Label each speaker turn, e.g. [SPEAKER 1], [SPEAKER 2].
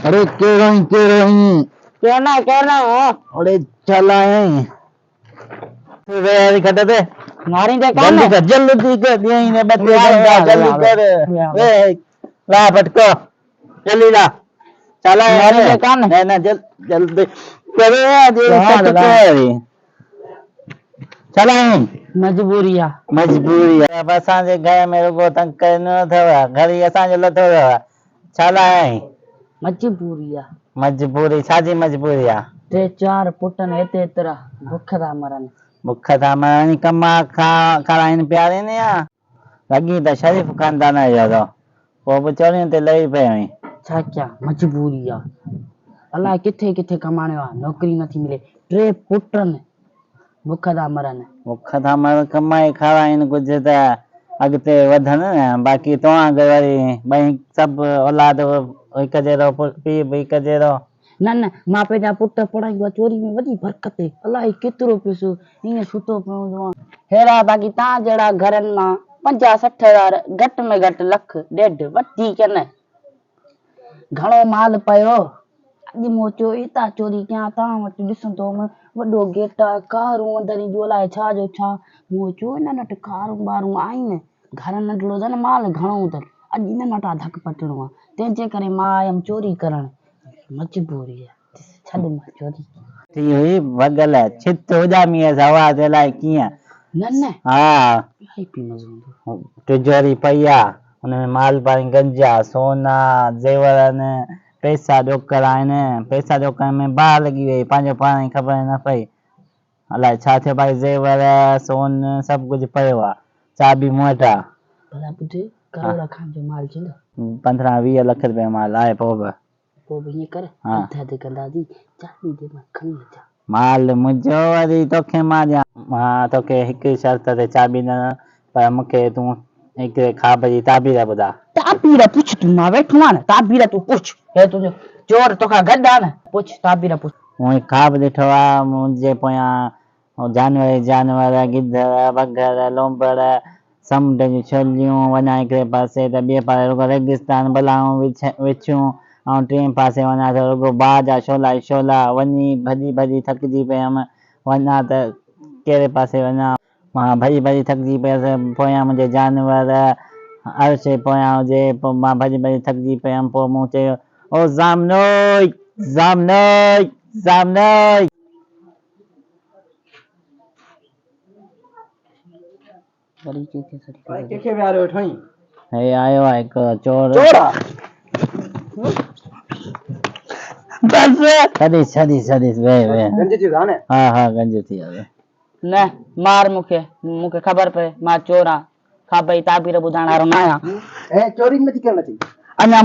[SPEAKER 1] अरे कहना अरे चला है वे यार खटे पे मारी दे काम जल्दी कर यहीं ने बच्चे जल्दी कर वे ला पटको जल्दी ला चला है मारी दे काम ना जल्दी करे ये चला है मजबूरिया बस आजे गए मेरे को तंग करनो था घर ही असा जो लतो चला है मजबूरी साजी मजबूरिया
[SPEAKER 2] ते 4 पुटन हेते तरह
[SPEAKER 1] भुख था मरनी कमा खाराइन प्यारे ने या लगी त शरीफ खानदान जो तो वो बचोरी ते लई पे हुई
[SPEAKER 2] छा क्या मजबूरी आ अल्लाह किथे किथे कमाने वा नौकरी नथी मिले 3 पुटन भुख था मरन
[SPEAKER 1] कमाई खाराइन कुछ त अगते वधन बाकी तो अगर वरी भई सब औलाद एक जेरो पी भी एक जेरो
[SPEAKER 2] न मां पेजा पुट पढ़ाई वा चोरी में वडी बरकत है अल्लाह केतरो पैसो इने सुतो पयो हेरा बाकी ता जड़ा घरन मा 50-60 हजार घट में घट लख डेढ़ वटी के न घणो माल पयो अज मोचो इता चोरी क्या ता वट दिसंतो वडो गेट कारू अंदर जोलाए छा जो छा मोचो न नट कारू बारू आइन घर नडलो जन माल घणो त अज इन नटा धक पटणो तेजे करे मायम चोरी करण मजबूरी है छद मा चोरी
[SPEAKER 1] थी हुई वगल छित हो जा मी सवा दे लाए किया
[SPEAKER 2] न
[SPEAKER 1] हां
[SPEAKER 2] आई पी मजो
[SPEAKER 1] तिजोरी पया उनमें माल पानी गंजा सोना जेवर ने पैसा डोकर आने पैसा डोकर में बा लगी वई पांजो पानी खबर न पई अलाए छा थे भाई जेवर सोन सब कुछ पयो आ चाबी मोटा
[SPEAKER 2] भला बुझे करोड़ा खान जो माल छिंदो
[SPEAKER 1] 15-20 लाख रुपया माल आए
[SPEAKER 2] पो ये कर अध कंदा दी चाबी दे मा खणी जा
[SPEAKER 1] माल मुजो वरी तोखे मारिया हां तोखे हिक शर्त ते चाबी न पर मुखे तू एक खाब जी ताबीर बुधा
[SPEAKER 2] ताबीर पूछ तू ना बैठ ना ताबीर तू पूछ हे तुझो चोर तोखा गड्डा न पूछ ताबीर पूछ
[SPEAKER 1] ओए खाब दिठो आ मुजे पोया जानवर गिद्ध बगर लोंबर समुंड जी छलियूं वञा हिकिड़े पासे त ॿिए पासे रुगो रेगिस्तान बलाऊं विछूं ऐं टे पासे वञा त रुगो बाहि जा शोला वञी भॼी थकिजी पियमि वञा त कहिड़े पासे वञा मां भॼी थकिजी पियसि पोयां मुंहिंजे जानवर अर्श पोयां हुजे पोइ मां भॼी थकिजी पियमि पोइ मूं चयो ओ ज़ामनोई
[SPEAKER 2] बड़ी चीज़ सड़ी
[SPEAKER 1] केके व्यारो ठई हे आयो आहे हिकु चोर बस छदीस वे गंज थी गाने हां गंज थी आवे
[SPEAKER 2] न मार मुखे खबर पे मां चोरा खा भाई ताबीर बुधाणा रो ना ए चोरी में थी करना थी अञा